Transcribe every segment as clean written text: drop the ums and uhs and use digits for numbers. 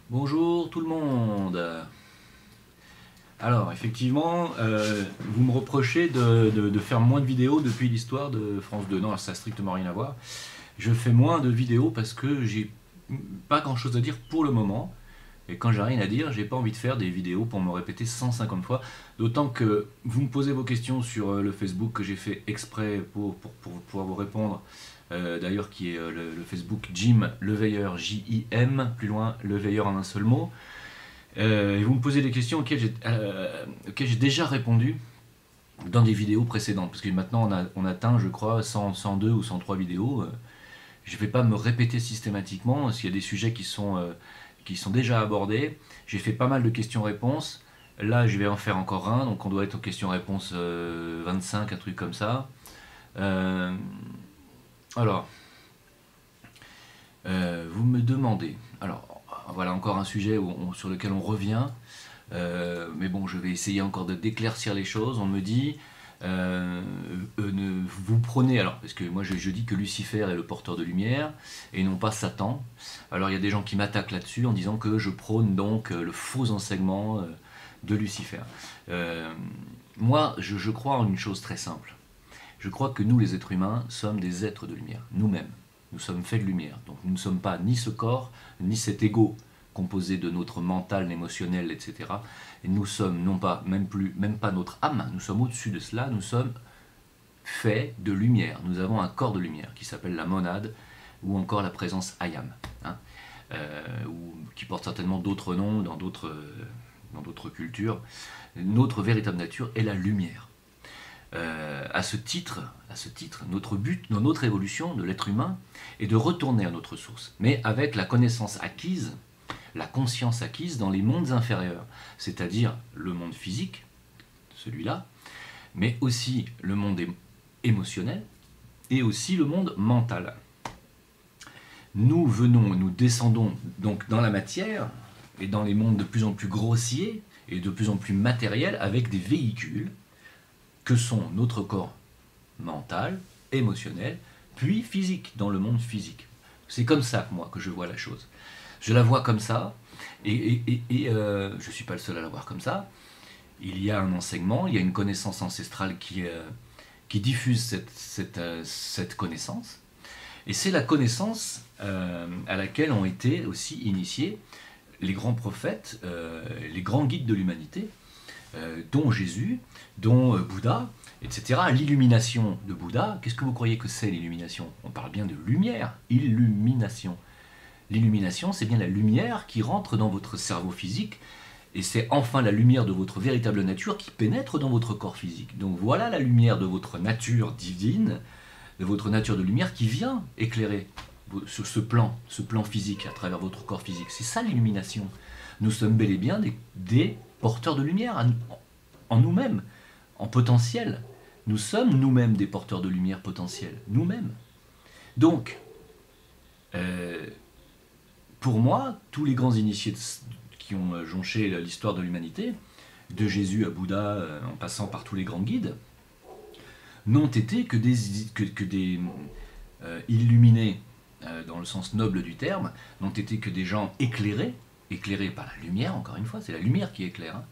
Bonjour tout le monde. Alors effectivement, vous me reprochez de faire moins de vidéos depuis l'histoire de France 2. Non, ça n'a strictement rien à voir. Je fais moins de vidéos parce que j'ai pas grand chose à dire pour le moment. Et quand j'ai rien à dire, j'ai pas envie de faire des vidéos pour me répéter 150 fois. D'autant que vous me posez vos questions sur le Facebook que j'ai fait exprès pour pouvoir vous répondre. D'ailleurs, qui est le Facebook Jim Leveilleur, J-I-M, plus loin, Leveilleur en un seul mot. Et vous me posez des questions auxquelles j'ai déjà répondu dans des vidéos précédentes. Parce que maintenant, on atteint, je crois, 102 ou 103 vidéos. Je ne vais pas me répéter systématiquement, s'il y a des sujets qui sont déjà abordés. J'ai fait pas mal de questions-réponses. Là, je vais en faire encore un, donc on doit être aux questions-réponses 25, un truc comme ça. Alors, vous me demandez. Alors, voilà encore un sujet sur lequel on revient. Mais bon, je vais essayer encore d'éclaircir les choses. On me dit, vous prenez, alors, parce que moi je dis que Lucifer est le porteur de lumière, et non pas Satan. Alors il y a des gens qui m'attaquent là-dessus en disant que je prône donc le faux enseignement de Lucifer. Moi, je crois en une chose très simple. Je crois que nous, les êtres humains, sommes des êtres de lumière, nous-mêmes. Nous sommes faits de lumière. Donc nous ne sommes pas ni ce corps, ni cet ego composé de notre mental, émotionnel, etc. Et nous sommes non pas, même pas notre âme, nous sommes au-dessus de cela, nous sommes faits de lumière. Nous avons un corps de lumière qui s'appelle la monade, ou encore la présence Ayam, hein, ou qui porte certainement d'autres noms dans d'autres cultures. Notre véritable nature est la lumière. À ce titre, notre but dans notre évolution de l'être humain est de retourner à notre source, mais avec la connaissance acquise, la conscience acquise dans les mondes inférieurs, c'est-à-dire le monde physique, celui-là, mais aussi le monde émotionnel et aussi le monde mental. Nous descendons donc dans la matière et dans les mondes de plus en plus grossiers et de plus en plus matériels avec des véhicules que sont notre corps mental, émotionnel, puis physique, dans le monde physique. C'est comme ça, moi, que je vois la chose. Je la vois comme ça, et je ne suis pas le seul à la voir comme ça. Il y a un enseignement, il y a une connaissance ancestrale qui diffuse cette connaissance, et c'est la connaissance à laquelle ont été aussi initiés les grands prophètes, les grands guides de l'humanité, dont Jésus, dont Bouddha, etc. L'illumination de Bouddha, qu'est-ce que vous croyez que c'est l'illumination? On parle bien de lumière, illumination. L'illumination, c'est bien la lumière qui rentre dans votre cerveau physique, et c'est enfin la lumière de votre véritable nature qui pénètre dans votre corps physique. Donc voilà la lumière de votre nature divine, de votre nature de lumière qui vient éclairer sur ce plan physique, à travers votre corps physique. C'est ça l'illumination. Nous sommes bel et bien des porteurs de lumière en nous-mêmes, en potentiel. Nous sommes nous-mêmes des porteurs de lumière potentielle, nous-mêmes. Donc, pour moi, tous les grands initiés qui ont jonché l'histoire de l'humanité, de Jésus à Bouddha, en passant par tous les grands guides, n'ont été que des illuminés, dans le sens noble du terme, n'ont été que des gens éclairés par la lumière, encore une fois, c'est la lumière qui éclaire, hein,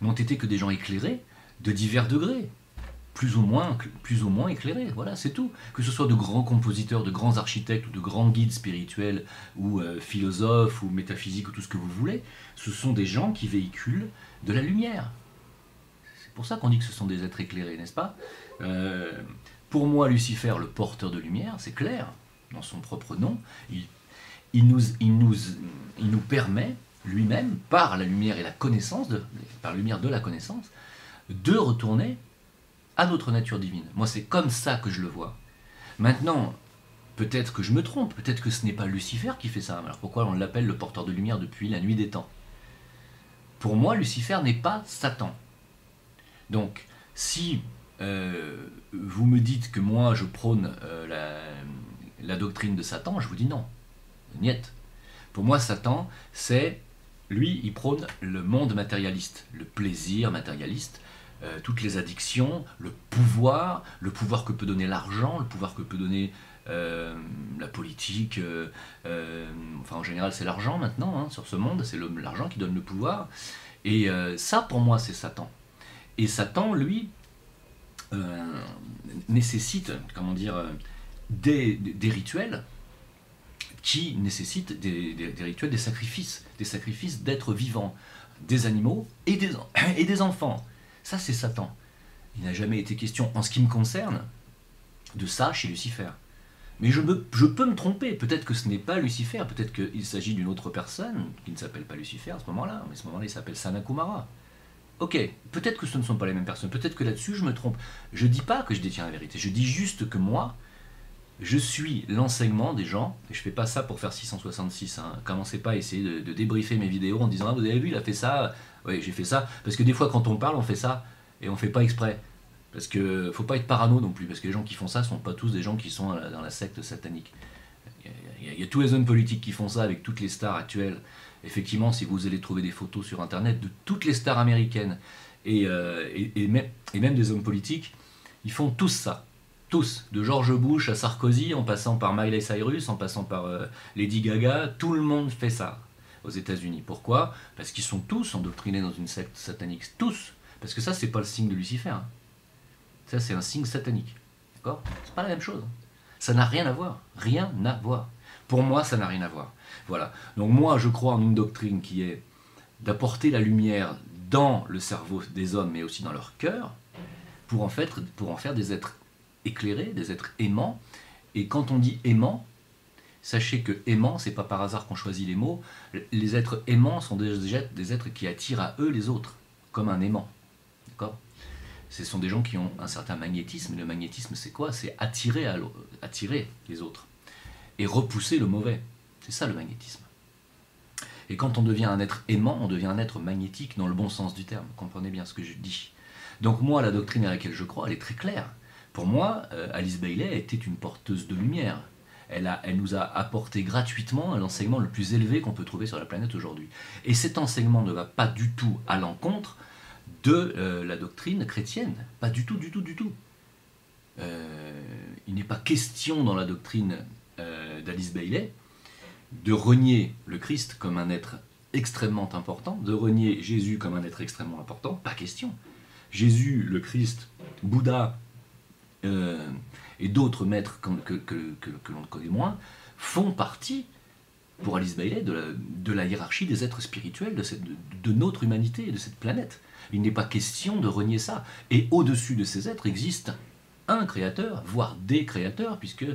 n'ont été que des gens éclairés de divers degrés, plus ou moins éclairés, voilà, c'est tout. Que ce soit de grands compositeurs, de grands architectes, ou de grands guides spirituels, ou philosophes, ou métaphysiques, ou tout ce que vous voulez, ce sont des gens qui véhiculent de la lumière. C'est pour ça qu'on dit que ce sont des êtres éclairés, n'est-ce pas? Pour moi, Lucifer, le porteur de lumière, c'est clair, dans son propre nom, il nous permet lui-même, par la lumière et la connaissance, par la lumière de la connaissance, de retourner à notre nature divine. Moi, c'est comme ça que je le vois. Maintenant, peut-être que je me trompe, peut-être que ce n'est pas Lucifer qui fait ça. Alors pourquoi on l'appelle le porteur de lumière depuis la nuit des temps? Pour moi, Lucifer n'est pas Satan. Donc, si vous me dites que moi, je prône la doctrine de Satan, je vous dis non. Niet. Pour moi, Satan, lui, il prône le monde matérialiste, le plaisir matérialiste, toutes les addictions, le pouvoir que peut donner l'argent, le pouvoir que peut donner la politique, enfin en général c'est l'argent maintenant, hein, sur ce monde, c'est l'argent qui donne le pouvoir. Et ça pour moi c'est Satan. Et Satan, lui, nécessite, comment dire, des rituels qui nécessitent des rituels, des sacrifices d'êtres vivants, des animaux et des enfants. Ça c'est Satan. Il n'a jamais été question, en ce qui me concerne, de ça chez Lucifer. Mais je peux me tromper, peut-être que ce n'est pas Lucifer, peut-être qu'il s'agit d'une autre personne qui ne s'appelle pas Lucifer à ce moment-là, mais à ce moment-là il s'appelle Sanakumara. Ok, peut-être que ce ne sont pas les mêmes personnes, peut-être que là-dessus je me trompe. Je dis pas que je détiens la vérité, je dis juste que moi, je suis l'enseignement des gens, et je fais pas ça pour faire 666, hein. Commencez pas à essayer de débriefer mes vidéos en disant « Ah, vous avez vu, il a fait ça », oui, j'ai fait ça, parce que des fois quand on parle, on fait ça, et on fait pas exprès. Parce que faut pas être parano non plus, parce que les gens qui font ça sont pas tous des gens qui sont dans la secte satanique. Il y a tous les hommes politiques qui font ça avec toutes les stars actuelles. Effectivement, si vous allez trouver des photos sur internet de toutes les stars américaines et même des hommes politiques, ils font tous ça. Tous, de George Bush à Sarkozy, en passant par Miley Cyrus, en passant par Lady Gaga, tout le monde fait ça aux États-Unis. Pourquoi? Parce qu'ils sont tous endoctrinés dans une secte satanique. Tous. Parce que ça, c'est pas le signe de Lucifer. Hein. Ça, c'est un signe satanique. D'accord? C'est pas la même chose. Ça n'a rien à voir. Rien à voir. Pour moi, ça n'a rien à voir. Voilà. Donc moi, je crois en une doctrine qui est d'apporter la lumière dans le cerveau des hommes, mais aussi dans leur cœur, pour en faire des êtres éclairés, des êtres aimants. Et quand on dit aimant, sachez que aimant, c'est pas par hasard qu'on choisit les mots. Les êtres aimants sont des êtres qui attirent à eux les autres, comme un aimant. D'accord? Ce sont des gens qui ont un certain magnétisme. Et le magnétisme, c'est quoi? C'est attirer les autres et repousser le mauvais. C'est ça le magnétisme. Et quand on devient un être aimant, on devient un être magnétique dans le bon sens du terme. Comprenez bien ce que je dis. Donc moi, la doctrine à laquelle je crois, elle est très claire. Pour moi, Alice Bailey était une porteuse de lumière. Elle nous a apporté gratuitement l'enseignement le plus élevé qu'on peut trouver sur la planète aujourd'hui. Et cet enseignement ne va pas du tout à l'encontre de la doctrine chrétienne. Pas du tout, du tout, du tout. Il n'est pas question dans la doctrine d'Alice Bailey de renier le Christ comme un être extrêmement important, de renier Jésus comme un être extrêmement important. Pas question. Jésus, le Christ, Bouddha et d'autres maîtres que l'on connaît moins font partie, pour Alice Bailey, de la hiérarchie des êtres spirituels de notre humanité et de cette planète. Il n'est pas question de renier ça. Et au-dessus de ces êtres existe un créateur, voire des créateurs, puisque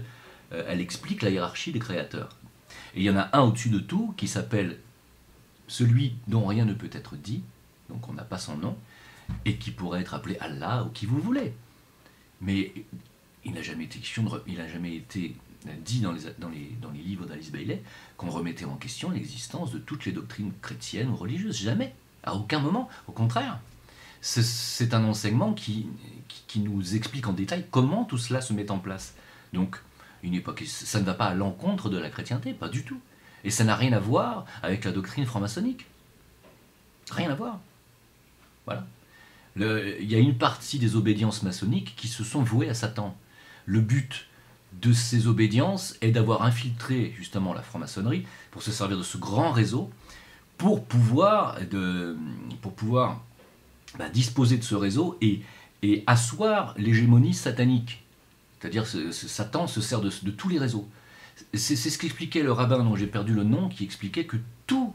elle explique la hiérarchie des créateurs. Et il y en a un au-dessus de tout qui s'appelle celui dont rien ne peut être dit, donc on n'a pas son nom, et qui pourrait être appelé Allah ou qui vous voulez. Mais il n'a jamais été dit dans les livres d'Alice Bailey qu'on remettait en question l'existence de toutes les doctrines chrétiennes ou religieuses. Jamais. À aucun moment. Au contraire. C'est un enseignement qui nous explique en détail comment tout cela se met en place. Donc, ça ne va pas à l'encontre de la chrétienté, pas du tout. Et ça n'a rien à voir avec la doctrine franc-maçonnique. Rien à voir. Voilà. Il y a une partie des obédiences maçonniques qui se sont vouées à Satan. Le but de ces obédiences est d'avoir infiltré justement la franc-maçonnerie pour se servir de ce grand réseau pour pouvoir disposer de ce réseau et asseoir l'hégémonie satanique. C'est-à-dire Satan se sert de tous les réseaux. C'est ce qu'expliquait le rabbin dont j'ai perdu le nom, qui expliquait que tout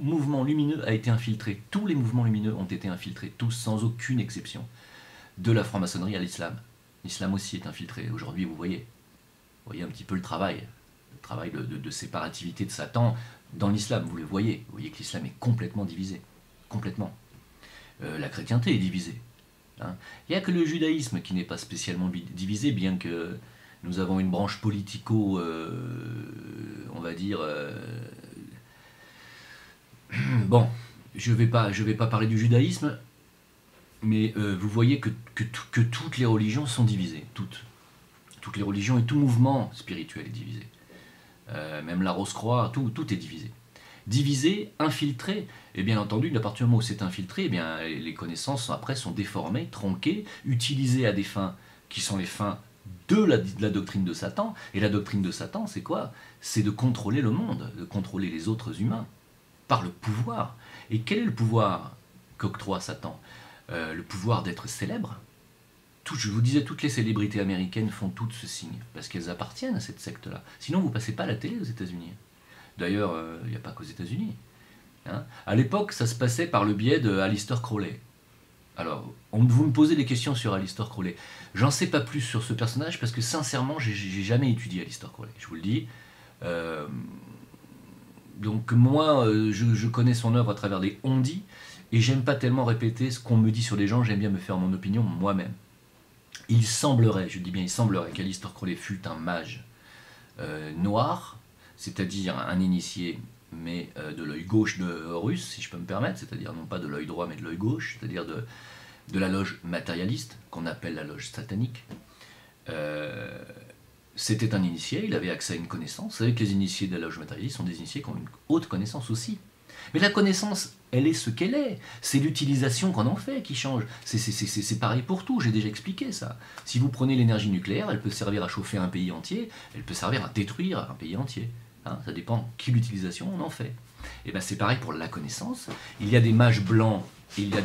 mouvement lumineux a été infiltré. Tous les mouvements lumineux ont été infiltrés, tous sans aucune exception. De la franc-maçonnerie à l'islam. L'islam aussi est infiltré. Aujourd'hui, vous voyez un petit peu le travail de séparativité de Satan dans l'islam. Vous voyez que l'islam est complètement divisé. Complètement. La chrétienté est divisée. Hein. Il n'y a que le judaïsme qui n'est pas spécialement divisé, bien que nous avons une branche politico, on va dire... Bon, je vais pas parler du judaïsme, mais vous voyez que toutes les religions sont divisées. Toutes les religions et tout mouvement spirituel est divisé. Même la Rose-Croix, tout est divisé. Divisé, infiltré, et bien entendu, à partir du moment où c'est infiltré, eh bien, les connaissances après sont déformées, tronquées, utilisées à des fins qui sont les fins de la doctrine de Satan. Et la doctrine de Satan, c'est quoi? C'est de contrôler le monde, de contrôler les autres humains, par le pouvoir. Et quel est le pouvoir qu'octroie Satan? Le pouvoir d'être célèbre. Je vous disais, toutes les célébrités américaines font toutes ce signe, parce qu'elles appartiennent à cette secte-là. Sinon, vous passez pas à la télé aux États-Unis. D'ailleurs, il n'y a pas qu'aux États-Unis. Hein. À l'époque, ça se passait par le biais de Aleister Crowley. Alors, vous me posez des questions sur Aleister Crowley. J'en sais pas plus sur ce personnage, parce que sincèrement, j'ai jamais étudié Aleister Crowley, je vous le dis. Donc moi, je connais son œuvre à travers des on-dit, et j'aime pas tellement répéter ce qu'on me dit sur les gens, j'aime bien me faire mon opinion moi-même. Il semblerait, je dis bien il semblerait, qu'Aleister Crowley fut un mage noir, c'est-à-dire un initié, mais de l'œil gauche de Horus, si je peux me permettre, c'est-à-dire non pas de l'œil droit, mais de l'œil gauche, c'est-à-dire de la loge matérialiste, qu'on appelle la loge satanique. C'était un initié, il avait accès à une connaissance. Vous savez que les initiés de la loge matérialiste sont des initiés qui ont une haute connaissance aussi. Mais la connaissance, elle est ce qu'elle est. C'est l'utilisation qu'on en fait qui change. C'est pareil pour tout, j'ai déjà expliqué ça. Si vous prenez l'énergie nucléaire, elle peut servir à chauffer un pays entier, elle peut servir à détruire un pays entier. Hein, ça dépend quelle utilisation on en fait. Et ben c'est pareil pour la connaissance. Il y a des mages blancs, et il y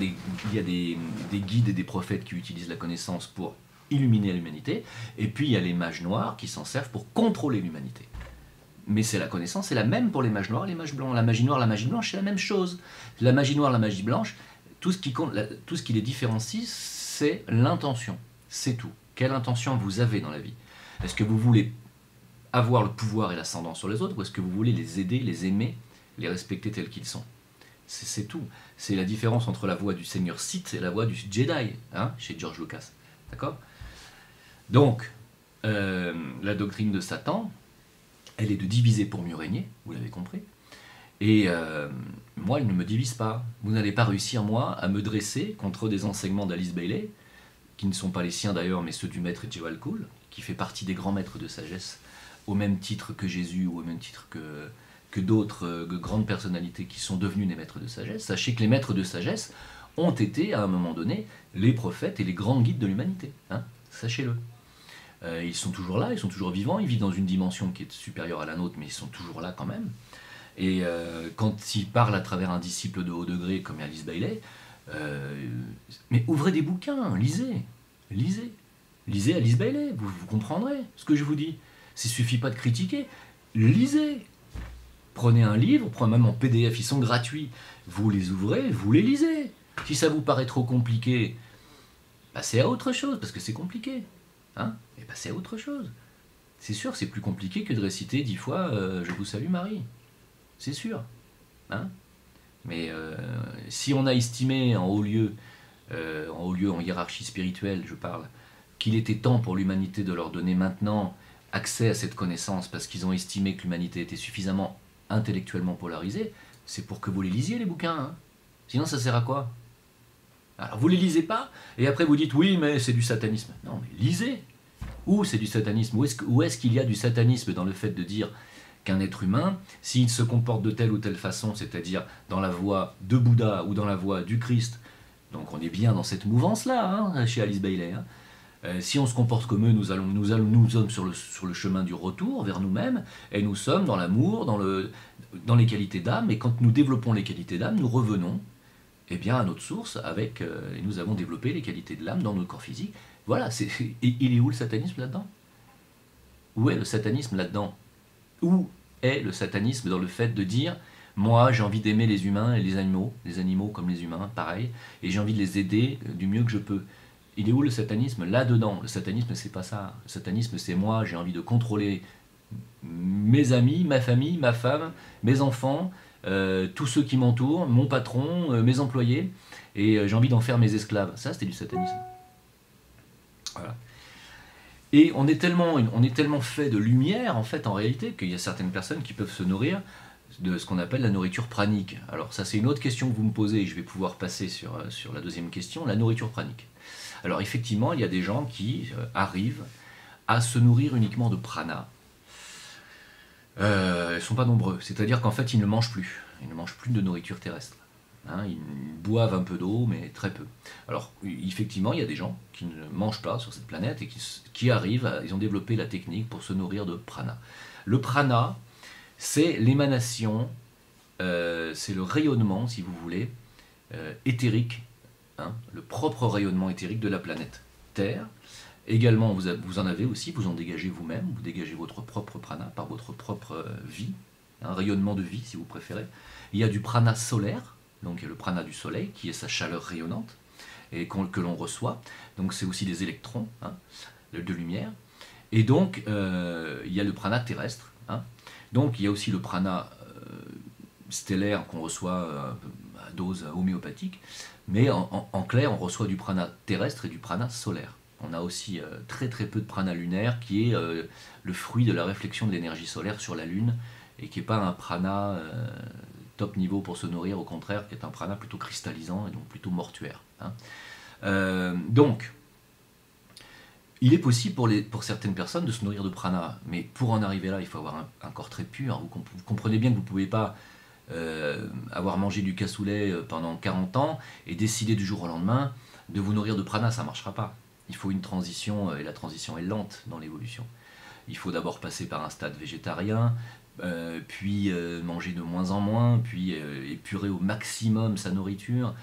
a des guides et des prophètes qui utilisent la connaissance pour illuminer l'humanité, et puis il y a les mages noirs qui s'en servent pour contrôler l'humanité. Mais c'est la connaissance, c'est la même pour les mages noirs et les mages blancs. La magie noire, la magie blanche, c'est la même chose. La magie noire, la magie blanche, tout ce qui les différencie, c'est l'intention. C'est tout. Quelle intention vous avez dans la vie? Est-ce que vous voulez avoir le pouvoir et l'ascendant sur les autres, ou est-ce que vous voulez les aider, les aimer, les respecter tels qu'ils sont? C'est tout. C'est la différence entre la voix du Seigneur Sith et la voix du Jedi, hein, chez George Lucas. D'accord? Donc, la doctrine de Satan, elle est de diviser pour mieux régner, vous l'avez compris. Et moi, elle ne me divise pas. Vous n'allez pas réussir, moi, à me dresser contre des enseignements d'Alice Bailey, qui ne sont pas les siens d'ailleurs, mais ceux du maître Djewalkul, qui fait partie des grands maîtres de sagesse, au même titre que Jésus, ou au même titre que d'autres grandes personnalités qui sont devenues des maîtres de sagesse. Sachez que les maîtres de sagesse ont été, à un moment donné, les prophètes et les grands guides de l'humanité. Hein, sachez-le. Ils sont toujours là, ils sont toujours vivants, ils vivent dans une dimension qui est supérieure à la nôtre, mais ils sont toujours là quand même. Et quand ils parlent à travers un disciple de haut degré comme Alice Bailey, mais ouvrez des bouquins, lisez. Lisez Alice Bailey, vous comprendrez ce que je vous dis. Il ne suffit pas de critiquer, lisez. Prenez un livre, prenez même en PDF, ils sont gratuits. Vous les ouvrez, vous les lisez. Si ça vous paraît trop compliqué, passez à autre chose, parce que c'est compliqué. Hein, et passez à autre chose. C'est sûr, c'est plus compliqué que de réciter 10 fois Je vous salue Marie. C'est sûr. Hein, mais si on a estimé en haut lieu, en hiérarchie spirituelle, je parle, qu'il était temps pour l'humanité de leur donner maintenant accès à cette connaissance, parce qu'ils ont estimé que l'humanité était suffisamment intellectuellement polarisée, c'est pour que vous les lisiez, les bouquins. Hein. Sinon, ça sert à quoi? Alors vous les lisez pas, et après vous dites oui, mais c'est du satanisme. Non, mais lisez. Où c'est du satanisme? Où est-ce qu'il y a du satanisme dans le fait de dire qu'un être humain, s'il se comporte de telle ou telle façon, c'est-à-dire dans la voie de Bouddha ou dans la voie du Christ, donc on est bien dans cette mouvance-là, hein, chez Alice Bailey. Hein. Si on se comporte comme eux, nous sommes sur le chemin du retour vers nous-mêmes, et nous sommes dans l'amour, dans les qualités d'âme, et quand nous développons les qualités d'âme, nous revenons eh bien, à notre source, et nous avons développé les qualités de l'âme dans notre corps physique. Voilà, il est où le satanisme là-dedans? Où est le satanisme là-dedans? Où est le satanisme dans le fait de dire moi j'ai envie d'aimer les humains et les animaux comme les humains, pareil, et j'ai envie de les aider du mieux que je peux. Il est où le satanisme là-dedans? Le satanisme, c'est pas ça. Le satanisme, c'est moi, j'ai envie de contrôler mes amis, ma famille, ma femme, mes enfants, tous ceux qui m'entourent, mon patron, mes employés, et j'ai envie d'en faire mes esclaves. Ça, c'était du satanisme. Voilà. Et on est tellement fait de lumière, en fait, en réalité, qu'il y a certaines personnes qui peuvent se nourrir de ce qu'on appelle la nourriture pranique. Alors ça, c'est une autre question que vous me posez, et je vais pouvoir passer sur la deuxième question, la nourriture pranique. Alors effectivement, il y a des gens qui arrivent à se nourrir uniquement de prana. Ils ne sont pas nombreux, c'est-à-dire qu'en fait, ils ne mangent plus. Ils ne mangent plus de nourriture terrestre. Hein, ils boivent un peu d'eau, mais très peu. Alors, effectivement, il y a des gens qui ne mangent pas sur cette planète et qui arrivent, ils ont développé la technique pour se nourrir de prana. Le prana, c'est l'émanation, c'est le rayonnement, si vous voulez, éthérique, hein, le propre rayonnement éthérique de la planète Terre. Également, vous en avez aussi, vous en dégagez vous-même, vous dégagez votre propre prana par votre propre vie, un rayonnement de vie si vous préférez. Il y a du prana solaire, donc il y a le prana du soleil qui est sa chaleur rayonnante et que l'on reçoit. Donc c'est aussi des électrons, hein, de lumière. Et donc il y a le prana terrestre. Hein. Donc il y a aussi le prana stellaire qu'on reçoit à dose homéopathique. Mais en clair, on reçoit du prana terrestre et du prana solaire. On a aussi très très peu de prana lunaire qui est le fruit de la réflexion de l'énergie solaire sur la Lune et qui n'est pas un prana top niveau pour se nourrir, au contraire, qui est un prana plutôt cristallisant et donc plutôt mortuaire. Hein. Donc, il est possible pour certaines personnes de se nourrir de prana, mais pour en arriver là, il faut avoir un corps très pur. Vous comprenez bien que vous ne pouvez pas avoir mangé du cassoulet pendant 40 ans et décider du jour au lendemain de vous nourrir de prana, ça ne marchera pas. Il faut une transition, et la transition est lente dans l'évolution. Il faut d'abord passer par un stade végétarien, puis manger de moins en moins, puis épurer au maximum sa nourriture,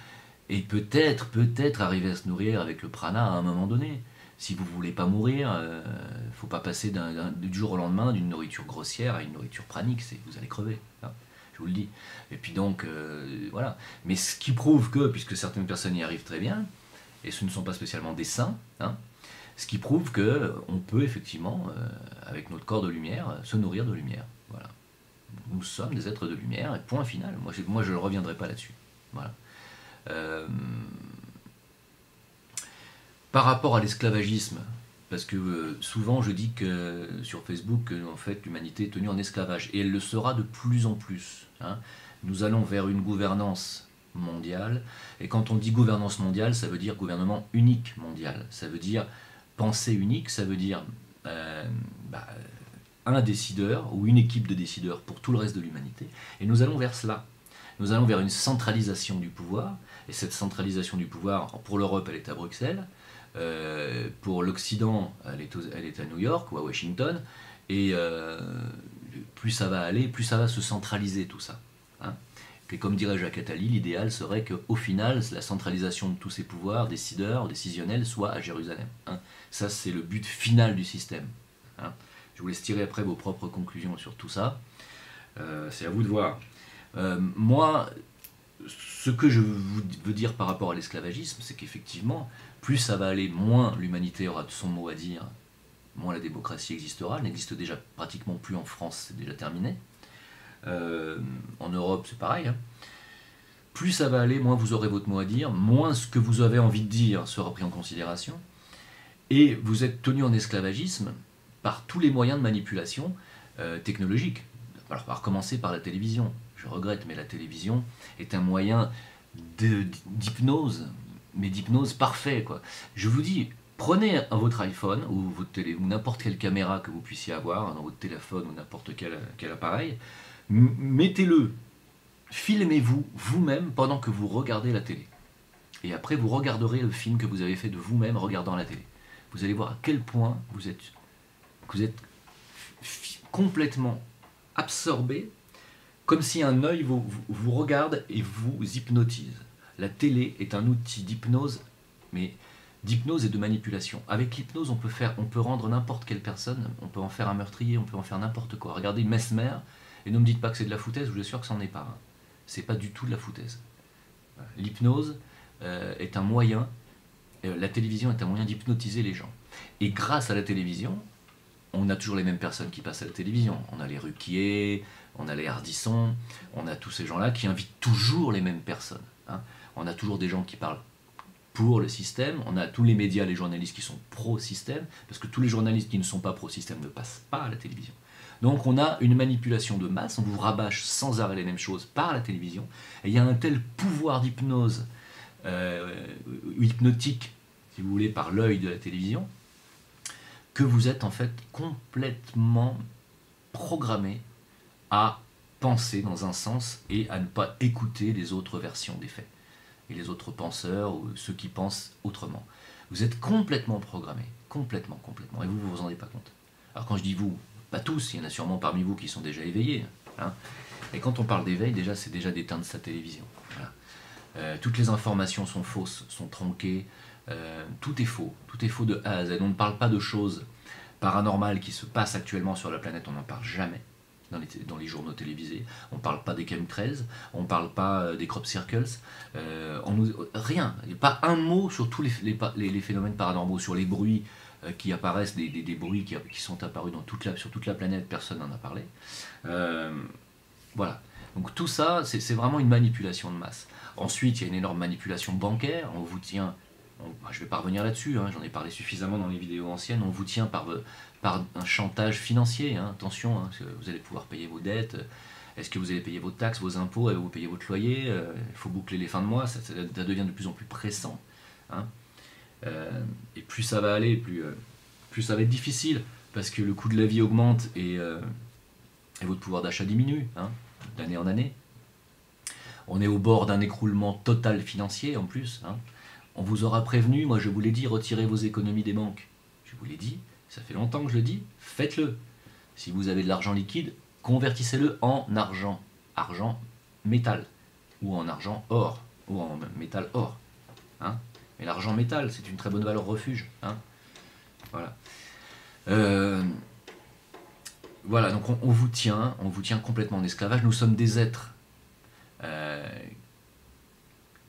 et peut-être arriver à se nourrir avec le prana à un moment donné. Si vous ne voulez pas mourir, il ne faut pas passer du jour au lendemain d'une nourriture grossière à une nourriture pranique, vous allez crever. Hein. Je vous le dis. Et puis donc, voilà. Mais ce qui prouve que, puisque certaines personnes y arrivent très bien, et ce ne sont pas spécialement des saints, hein, ce qui prouve qu'on peut effectivement, avec notre corps de lumière, se nourrir de lumière. Voilà. Nous sommes des êtres de lumière, et point final. Moi je ne reviendrai pas là-dessus. Voilà. Par rapport à l'esclavagisme, parce que souvent je dis que sur Facebook que en fait l'humanité est tenue en esclavage, et elle le sera de plus en plus. Hein. Nous allons vers une gouvernance mondiale, et quand on dit gouvernance mondiale, ça veut dire gouvernement unique mondial, ça veut dire pensée unique, ça veut dire un décideur ou une équipe de décideurs pour tout le reste de l'humanité, et nous allons vers cela. Nous allons vers une centralisation du pouvoir, et cette centralisation du pouvoir, pour l'Europe, elle est à Bruxelles, pour l'Occident, elle est à New York ou à Washington, et plus ça va aller, plus ça va se centraliser tout ça. Hein. Et comme dirait Jacques Attali, l'idéal serait qu'au final, la centralisation de tous ces pouvoirs, décideurs, décisionnels, soit à Jérusalem. Hein. Ça, c'est le but final du système. Hein. Je vous laisse tirer après vos propres conclusions sur tout ça. C'est à vous de voir. Moi, ce que je veux dire par rapport à l'esclavagisme, c'est qu'effectivement, plus ça va aller, moins l'humanité aura de son mot à dire, moins la démocratie existera. Elle n'existe déjà pratiquement plus en France, c'est déjà terminé. En Europe, c'est pareil. Hein. Plus ça va aller, moins vous aurez votre mot à dire, moins ce que vous avez envie de dire sera pris en considération. Et vous êtes tenu en esclavagisme par tous les moyens de manipulation technologique. Alors, par commencer par la télévision. Je regrette, mais la télévision est un moyen d'hypnose, mais d'hypnose parfait, quoi. Je vous dis, prenez votre iPhone ou n'importe quelle caméra que vous puissiez avoir dans votre téléphone ou n'importe quel appareil, mettez-le, filmez-vous vous-même pendant que vous regardez la télé. Et après, vous regarderez le film que vous avez fait de vous-même regardant la télé. Vous allez voir à quel point vous êtes complètement absorbé, comme si un œil vous regarde et vous hypnotise. La télé est un outil d'hypnose, mais d'hypnose et de manipulation. Avec l'hypnose, on peut rendre n'importe quelle personne, on peut en faire un meurtrier, on peut en faire n'importe quoi. Regardez Mesmer, et ne me dites pas que c'est de la foutaise, je vous assure que c'en est pas. Hein. C'est pas du tout de la foutaise. L'hypnose est un moyen, la télévision est un moyen d'hypnotiser les gens. Et grâce à la télévision, on a toujours les mêmes personnes qui passent à la télévision. On a les Ruquier, on a les Ardisson, on a tous ces gens-là qui invitent toujours les mêmes personnes. Hein. On a toujours des gens qui parlent pour le système, on a tous les médias, les journalistes qui sont pro-système, parce que tous les journalistes qui ne sont pas pro-système ne passent pas à la télévision. Donc on a une manipulation de masse, on vous rabâche sans arrêt les mêmes choses par la télévision, et il y a un tel pouvoir d'hypnose, hypnotique, si vous voulez, par l'œil de la télévision, que vous êtes en fait complètement programmé à penser dans un sens et à ne pas écouter les autres versions des faits et les autres penseurs ou ceux qui pensent autrement. Vous êtes complètement programmé, complètement, et vous vous en rendez pas compte. Alors quand je dis vous, pas tous, il y en a sûrement parmi vous qui sont déjà éveillés, hein. Et quand on parle d'éveil, déjà c'est déjà d'éteindre sa télévision. Voilà. Toutes les informations sont fausses, sont tronquées, tout est faux de A à Z. On ne parle pas de choses paranormales qui se passent actuellement sur la planète, on n'en parle jamais dans les journaux télévisés. On ne parle pas des chemtrails, on ne parle pas des crop circles, rien, il n'y a pas un mot sur tous les phénomènes paranormaux, sur les bruits qui apparaissent, des bruits qui sont apparus sur toute la planète, personne n'en a parlé. Voilà. Donc tout ça, c'est vraiment une manipulation de masse. Ensuite, il y a une énorme manipulation bancaire. On vous tient, je ne vais pas revenir là-dessus, hein, j'en ai parlé suffisamment dans les vidéos anciennes, on vous tient par un chantage financier. Hein, attention, hein, vous allez pouvoir payer vos dettes. Est-ce que vous allez payer vos taxes, vos impôts, vous payez votre loyer, il faut boucler les fins de mois, ça devient de plus en plus pressant. Hein. Et plus ça va aller, plus ça va être difficile, parce que le coût de la vie augmente et votre pouvoir d'achat diminue, hein, d'année en année. On est au bord d'un écroulement total financier en plus. Hein. On vous aura prévenu, moi je vous l'ai dit, retirez vos économies des banques. Je vous l'ai dit, ça fait longtemps que je le dis, faites-le. Si vous avez de l'argent liquide, convertissez-le en argent métal, ou en argent or, ou en métal or. Hein. Mais l'argent métal, c'est une très bonne valeur refuge. Hein. Voilà. Voilà, donc on vous tient complètement en esclavage. Nous sommes des êtres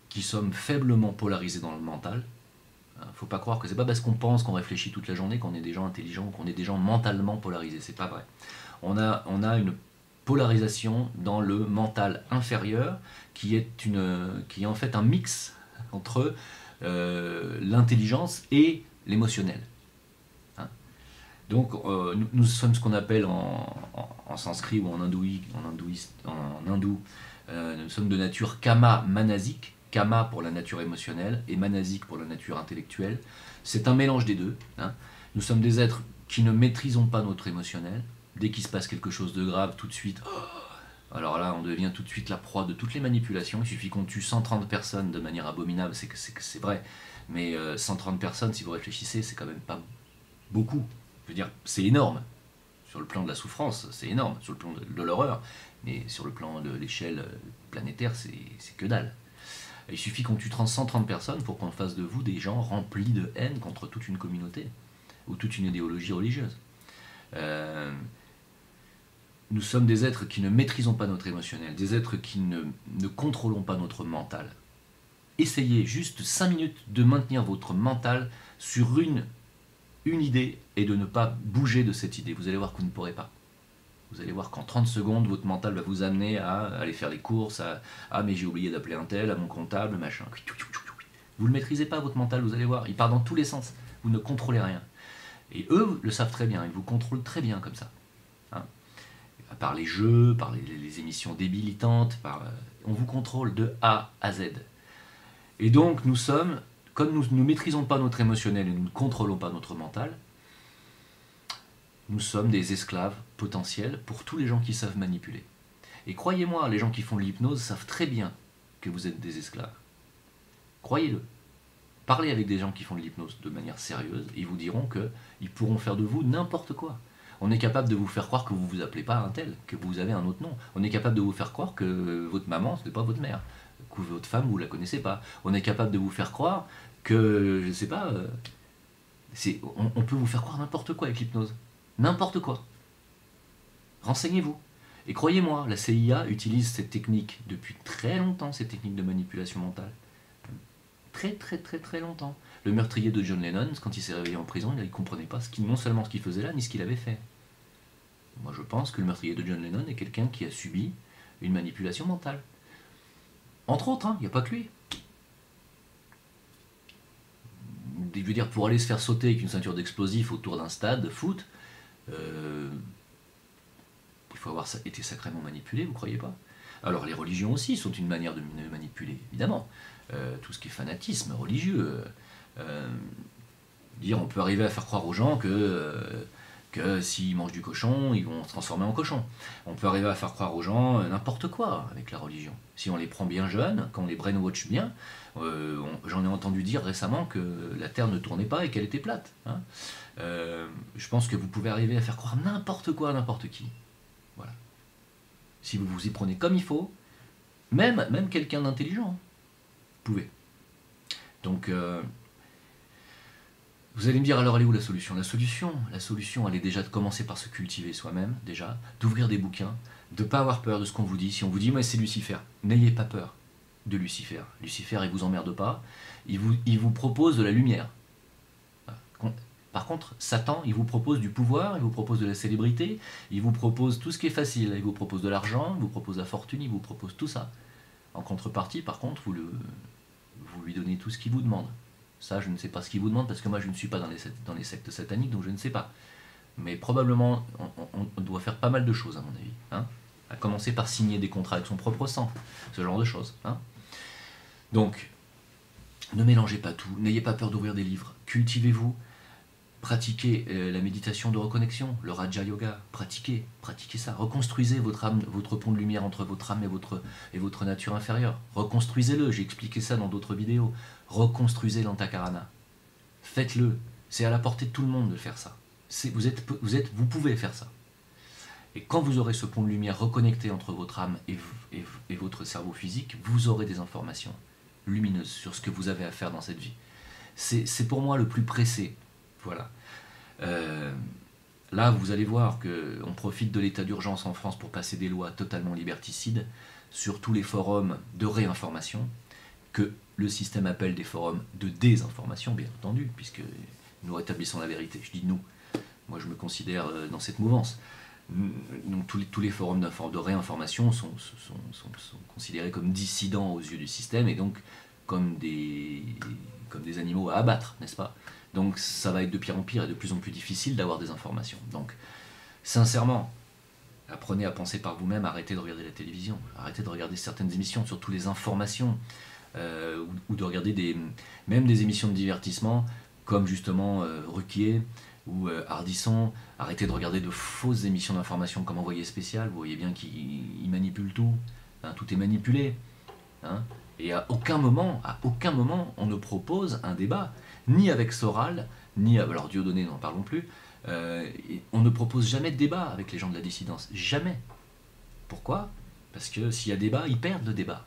qui sommes faiblement polarisés dans le mental. Faut pas croire que c'est pas parce qu'on pense, qu'on réfléchit toute la journée qu'on est des gens intelligents, qu'on est des gens mentalement polarisés. C'est pas vrai. On a une polarisation dans le mental inférieur qui est en fait un mix entre l'intelligence et l'émotionnel. Donc nous sommes ce qu'on appelle en sanskrit ou en hindou, nous sommes de nature kama manasique, kama pour la nature émotionnelle et manasique pour la nature intellectuelle. C'est un mélange des deux. Hein. Nous sommes des êtres qui ne maîtrisons pas notre émotionnel. Dès qu'il se passe quelque chose de grave, tout de suite, alors là on devient tout de suite la proie de toutes les manipulations. Il suffit qu'on tue 130 personnes de manière abominable, c'est vrai, mais 130 personnes, si vous réfléchissez, c'est quand même pas beaucoup. Je veux dire, c'est énorme. Sur le plan de la souffrance, c'est énorme. Sur le plan de l'horreur. Mais sur le plan de l'échelle planétaire, c'est que dalle. Il suffit qu'on tue 130 personnes pour qu'on fasse de vous des gens remplis de haine contre toute une communauté. Ou toute une idéologie religieuse. Nous sommes des êtres qui ne maîtrisons pas notre émotionnel. Des êtres qui ne contrôlons pas notre mental. Essayez juste 5 minutes de maintenir votre mental sur une idée et de ne pas bouger de cette idée. Vous allez voir que vous ne pourrez pas. Vous allez voir qu'en 30 secondes, votre mental va vous amener à aller faire les courses, à mais j'ai oublié d'appeler un tel, à mon comptable, machin. Vous ne le maîtrisez pas, votre mental, vous allez voir. Il part dans tous les sens. Vous ne contrôlez rien. Et eux le savent très bien. Ils vous contrôlent très bien comme ça. Hein. Par les jeux, par les émissions débilitantes, on vous contrôle de A à Z. Et donc, comme nous ne maîtrisons pas notre émotionnel et nous ne contrôlons pas notre mental, nous sommes des esclaves potentiels pour tous les gens qui savent manipuler. Et croyez-moi, les gens qui font de l'hypnose savent très bien que vous êtes des esclaves. Croyez-le. Parlez avec des gens qui font de l'hypnose de manière sérieuse, et ils vous diront qu'ils pourront faire de vous n'importe quoi. On est capable de vous faire croire que vous ne vous appelez pas un tel, que vous avez un autre nom. On est capable de vous faire croire que votre maman, ce n'est pas votre mère, que votre femme, vous ne la connaissez pas. On est capable de vous faire croire que, je ne sais pas, on peut vous faire croire n'importe quoi avec l'hypnose. N'importe quoi. Renseignez-vous. Et croyez-moi, la CIA utilise cette technique depuis très longtemps, cette technique de manipulation mentale. Très très très très longtemps. Le meurtrier de John Lennon, quand il s'est réveillé en prison, il ne comprenait pas non seulement ce qu'il faisait là, ni ce qu'il avait fait. Moi je pense que le meurtrier de John Lennon est quelqu'un qui a subi une manipulation mentale. Entre autres, il n'y a pas que lui. Je veux dire, pour aller se faire sauter avec une ceinture d'explosifs autour d'un stade de foot, il faut avoir été sacrément manipulé, vous croyez pas? Alors les religions aussi sont une manière de manipuler, évidemment. Tout ce qui est fanatisme religieux. Dire on peut arriver à faire croire aux gens que que s'ils mangent du cochon, ils vont se transformer en cochon. On peut arriver à faire croire aux gens n'importe quoi avec la religion. Si on les prend bien jeunes, quand on les brainwash bien, j'en ai entendu dire récemment que la Terre ne tournait pas et qu'elle était plate. Hein. Je pense que vous pouvez arriver à faire croire n'importe quoi à n'importe qui. Voilà. Si vous vous y prenez comme il faut, même quelqu'un d'intelligent, hein, vous pouvez. Donc, vous allez me dire, alors elle est où la solution? La solution, elle est déjà de commencer par se cultiver soi-même, déjà, d'ouvrir des bouquins, de ne pas avoir peur de ce qu'on vous dit. Si on vous dit, moi c'est Lucifer, n'ayez pas peur de Lucifer. Lucifer, il vous emmerde pas, il vous propose de la lumière. Par contre, Satan, il vous propose du pouvoir, il vous propose de la célébrité, il vous propose tout ce qui est facile, il vous propose de l'argent, il vous propose la fortune, il vous propose tout ça. En contrepartie, par contre, vous lui donnez tout ce qu'il vous demande. Ça, je ne sais pas ce qu'il vous demande, parce que moi, je ne suis pas dans les sectes sataniques, donc je ne sais pas. Mais probablement, on doit faire pas mal de choses, à mon avis. Hein, à commencer par signer des contrats avec son propre sang, ce genre de choses. Hein. Donc, ne mélangez pas tout, n'ayez pas peur d'ouvrir des livres, cultivez-vous, pratiquez la méditation de reconnexion, le Raja Yoga, pratiquez ça, reconstruisez votre âme, votre pont de lumière entre votre âme et votre nature inférieure, reconstruisez-le, j'ai expliqué ça dans d'autres vidéos, reconstruisez l'Antakarana, faites-le, c'est à la portée de tout le monde de faire ça, vous pouvez faire ça. Et quand vous aurez ce pont de lumière reconnecté entre votre âme et votre cerveau physique, vous aurez des informations lumineuses sur ce que vous avez à faire dans cette vie. C'est pour moi le plus pressé. Voilà. Là, vous allez voir qu'on profite de l'état d'urgence en France pour passer des lois totalement liberticides sur tous les forums de réinformation, que le système appelle des forums de désinformation, bien entendu, puisque nous rétablissons la vérité. Je dis nous. Moi, je me considère dans cette mouvance. Donc, tous les forums de réinformation sont considérés comme dissidents aux yeux du système et donc comme des animaux à abattre, n'est-ce pas? Donc ça va être de pire en pire et de plus en plus difficile d'avoir des informations. Donc, sincèrement, apprenez à penser par vous-même, arrêtez de regarder la télévision, arrêtez de regarder certaines émissions, surtout les informations, ou de regarder même des émissions de divertissement, comme justement Ruquier ou Ardisson. Arrêtez de regarder de fausses émissions d'information comme Envoyé spécial, vous voyez bien qu'ils manipulent tout, hein, tout est manipulé. Hein, et à aucun moment, on ne propose un débat, ni avec Soral, ni avec, alors Dieudonné, n'en parlons plus, on ne propose jamais de débat avec les gens de la dissidence, jamais. Pourquoi? Parce que s'il y a débat, ils perdent le débat.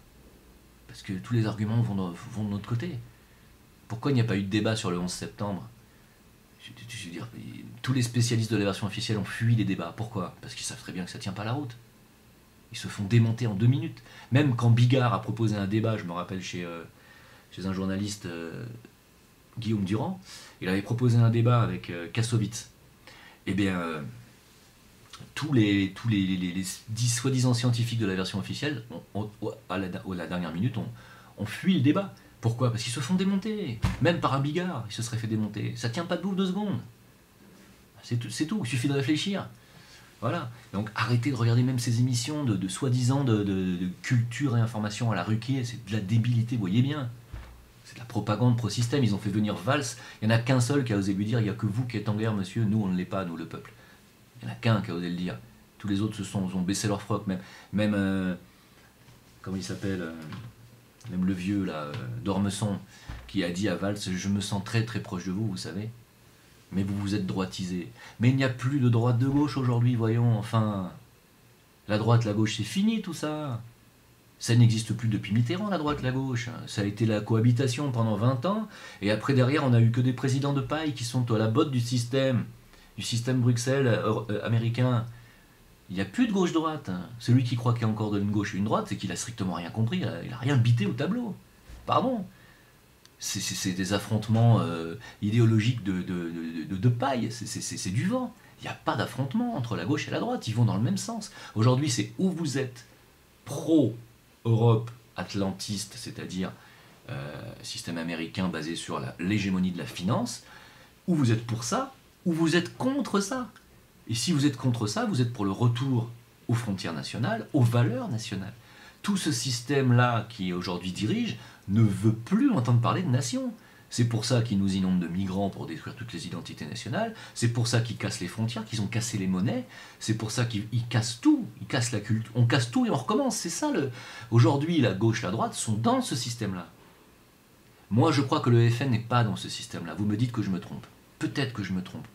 Parce que tous les arguments vont de notre côté. Pourquoi il n'y a pas eu de débat sur le 11 septembre? Je veux dire, tous les spécialistes de la version officielle ont fui les débats. Pourquoi? Parce qu'ils savent très bien que ça ne tient pas la route. Ils se font démonter en 2 minutes. Même quand Bigard a proposé un débat, je me rappelle chez un journaliste, Guillaume Durand, il avait proposé un débat avec Kassovitz. Eh bien, tous les 10 soi-disant scientifiques de la version officielle, à la dernière minute, ont fui le débat. Pourquoi? Parce qu'ils se font démonter. Même par un Bigard, il se serait fait démonter. Ça tient pas debout 2 secondes. C'est tout, il suffit de réfléchir. Voilà. Donc arrêtez de regarder même ces émissions de soi-disant de culture et information à la Ruquier. C'est de la débilité, vous voyez bien. C'est de la propagande pro-système. Ils ont fait venir Valls. Il n'y en a qu'un seul qui a osé lui dire: il n'y a que vous qui êtes en guerre, monsieur. Nous, on ne l'est pas, nous, le peuple. Il n'y en a qu'un qui a osé le dire. Tous les autres ont baissé leur froc. Même comment il s'appelle même le vieux, là, d'Ormesson, qui a dit à Valls: je me sens très très proche de vous, vous savez. Mais vous vous êtes droitisé. Mais il n'y a plus de droite de gauche aujourd'hui, voyons, enfin. La droite, la gauche, c'est fini tout ça. Ça n'existe plus depuis Mitterrand, la droite, la gauche. Ça a été la cohabitation pendant 20 ans, et après derrière, on n'a eu que des présidents de paille qui sont à la botte du système Bruxelles américain. Il n'y a plus de gauche-droite. Celui qui croit qu'il y a encore une gauche et une droite, c'est qu'il a strictement rien compris, il a rien bité au tableau. Pardon. C'est des affrontements idéologiques de paille, c'est du vent. Il n'y a pas d'affrontement entre la gauche et la droite, ils vont dans le même sens. Aujourd'hui, c'est où vous êtes pro-Europe atlantiste, c'est-à-dire système américain basé sur l'hégémonie de la finance, ou vous êtes pour ça, ou vous êtes contre ça. Et si vous êtes contre ça, vous êtes pour le retour aux frontières nationales, aux valeurs nationales. Tout ce système-là qui aujourd'hui dirige ne veut plus entendre parler de nation. C'est pour ça qu'ils nous inondent de migrants pour détruire toutes les identités nationales. C'est pour ça qu'ils cassent les frontières, qu'ils ont cassé les monnaies. C'est pour ça qu'ils cassent tout. Ils cassent la culture. On casse tout et on recommence. C'est ça le. Aujourd'hui, la gauche, la droite sont dans ce système-là. Moi, je crois que le FN n'est pas dans ce système-là. Vous me dites que je me trompe. Peut-être que je me trompe.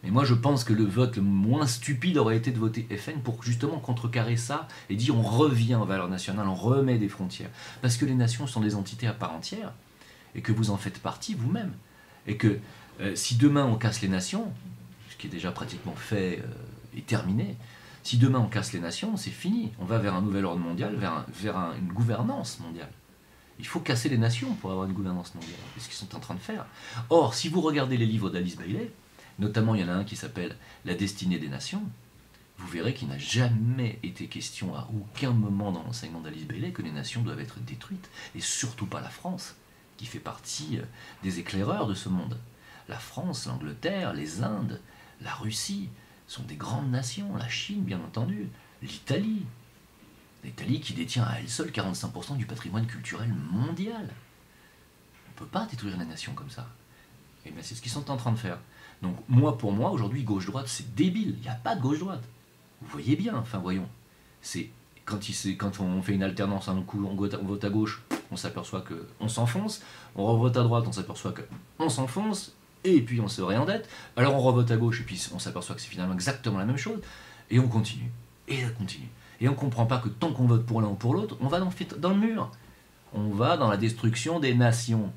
Mais moi, je pense que le vote le moins stupide aurait été de voter FN pour justement contrecarrer ça et dire on revient aux valeurs nationales, on remet des frontières. Parce que les nations sont des entités à part entière et que vous en faites partie vous-même. Et que si demain on casse les nations, ce qui est déjà pratiquement fait et terminé, si demain on casse les nations, c'est fini. On va vers un nouvel ordre mondial, vers une gouvernance mondiale. Il faut casser les nations pour avoir une gouvernance mondiale. C'est ce qu'ils sont en train de faire. Or, si vous regardez les livres d'Alice Bailey, notamment il y en a un qui s'appelle La destinée des nations, vous verrez qu'il n'a jamais été question à aucun moment dans l'enseignement d'Alice Bailey que les nations doivent être détruites, et surtout pas la France, qui fait partie des éclaireurs de ce monde. La France, l'Angleterre, les Indes, la Russie sont des grandes nations, la Chine bien entendu, l'Italie. L'Italie qui détient à elle seule 45% du patrimoine culturel mondial. On ne peut pas détruire la nation comme ça. Et bien c'est ce qu'ils sont en train de faire. Donc moi pour moi, aujourd'hui, gauche-droite, c'est débile. Il n'y a pas de gauche-droite. Vous voyez bien, enfin voyons. C'est quand on fait une alternance, un coup on vote à gauche, on s'aperçoit qu'on s'enfonce. On revote à droite, on s'aperçoit qu'on s'enfonce. Et puis on se réendette. Alors on revote à gauche et puis on s'aperçoit que c'est finalement exactement la même chose. Et on continue. Et on continue. Et on ne comprend pas que tant qu'on vote pour l'un ou pour l'autre, on va dans le mur. On va dans la destruction des nations.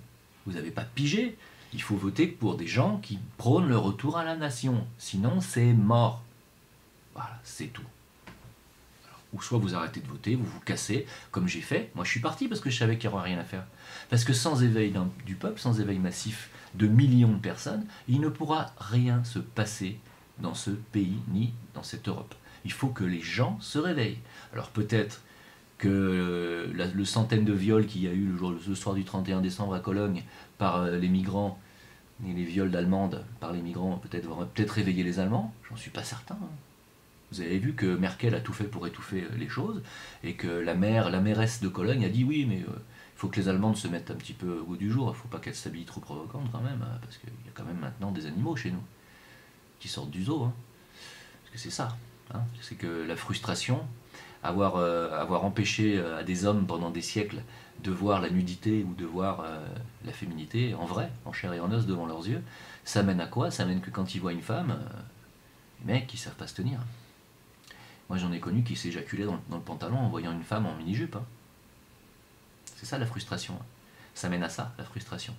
Vous n'avez pas pigé. Il faut voter pour des gens qui prônent le retour à la nation. Sinon, c'est mort. Voilà, c'est tout. Alors, ou soit vous arrêtez de voter, vous vous cassez, comme j'ai fait. Moi, je suis parti parce que je savais qu'il n'y aurait rien à faire. Parce que sans éveil du peuple, sans éveil massif de millions de personnes, il ne pourra rien se passer dans ce pays ni dans cette Europe. Il faut que les gens se réveillent. Alors peut-être que le centaine de viols qu'il y a eu le soir du 31 décembre à Cologne par les migrants, et les viols d'Allemandes par les migrants vont peut-être réveiller les Allemands, j'en suis pas certain. Vous avez vu que Merkel a tout fait pour étouffer les choses, et que la mairesse de Cologne a dit oui, mais il faut que les Allemandes se mettent un petit peu au goût du jour, il ne faut pas qu'elles s'habillent trop provocantes quand même, hein, parce qu'il y a quand même maintenant des animaux chez nous, qui sortent du zoo, hein, parce que c'est ça. Hein, c'est que la frustration, avoir empêché à des hommes pendant des siècles de voir la nudité ou de voir la féminité en vrai, en chair et en os devant leurs yeux, ça mène à quoi? Ça mène que quand ils voient une femme, les mecs ils savent pas se tenir. Moi j'en ai connu qui s'éjaculaient dans le pantalon en voyant une femme en mini-jupe. Hein. C'est ça la frustration. Ça mène à ça, la frustration.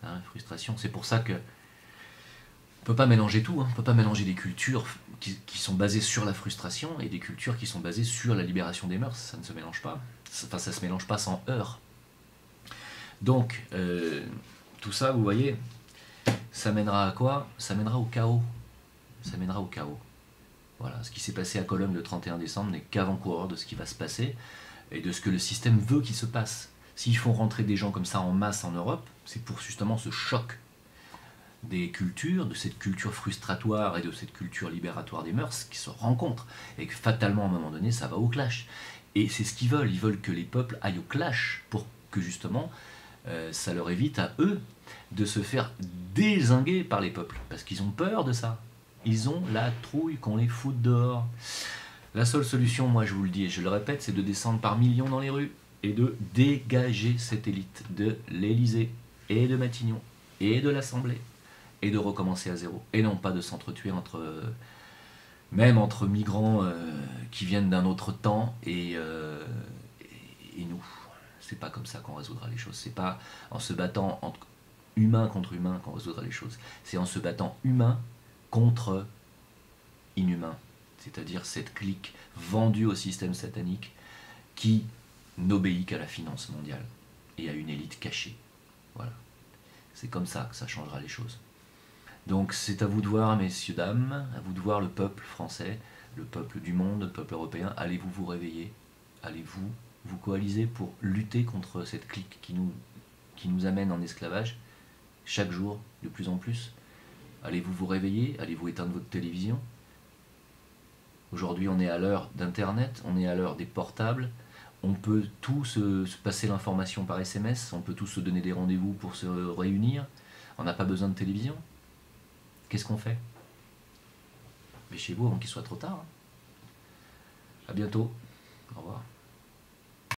Hein, la frustration, c'est pour ça que on ne peut pas mélanger tout, hein. On ne peut pas mélanger des cultures qui sont basées sur la frustration et des cultures qui sont basées sur la libération des mœurs. Ça ne se mélange pas. Enfin, ça ne se mélange pas sans heurts. Donc, tout ça, vous voyez, ça mènera à quoi? Ça mènera au chaos. Ça mènera au chaos. Voilà, ce qui s'est passé à Cologne le 31 décembre n'est qu'avant-coureur de ce qui va se passer et de ce que le système veut qu'il se passe. S'ils font rentrer des gens comme ça en masse en Europe, c'est pour justement ce choc des cultures, de cette culture frustratoire et de cette culture libératoire des mœurs qui se rencontrent et que fatalement à un moment donné ça va au clash. Et c'est ce qu'ils veulent que les peuples aillent au clash pour que justement ça leur évite à eux de se faire dézinguer par les peuples parce qu'ils ont peur de ça. Ils ont la trouille qu'on les foute dehors. La seule solution, moi je vous le dis et je le répète, c'est de descendre par millions dans les rues et de dégager cette élite de l'Élysée et de Matignon et de l'Assemblée. Et de recommencer à zéro. Et non pas de s'entretuer même entre migrants qui viennent d'un autre temps et nous. C'est pas comme ça qu'on résoudra les choses. C'est pas en se battant entre humain contre humain qu'on résoudra les choses. C'est en se battant humain contre inhumain. C'est-à-dire cette clique vendue au système satanique qui n'obéit qu'à la finance mondiale et à une élite cachée. Voilà. C'est comme ça que ça changera les choses. Donc c'est à vous de voir, messieurs, dames, à vous de voir le peuple français, le peuple du monde, le peuple européen. Allez-vous vous réveiller? Allez-vous vous coaliser pour lutter contre cette clique qui nous amène en esclavage chaque jour, de plus en plus? Allez-vous vous réveiller? Allez-vous éteindre votre télévision? Aujourd'hui, on est à l'heure d'Internet, on est à l'heure des portables, On peut tous se passer l'information par SMS, on peut tous se donner des rendez-vous pour se réunir, on n'a pas besoin de télévision. Qu'est-ce qu'on fait? Mais chez vous avant qu'il soit trop tard. À bientôt. Au revoir.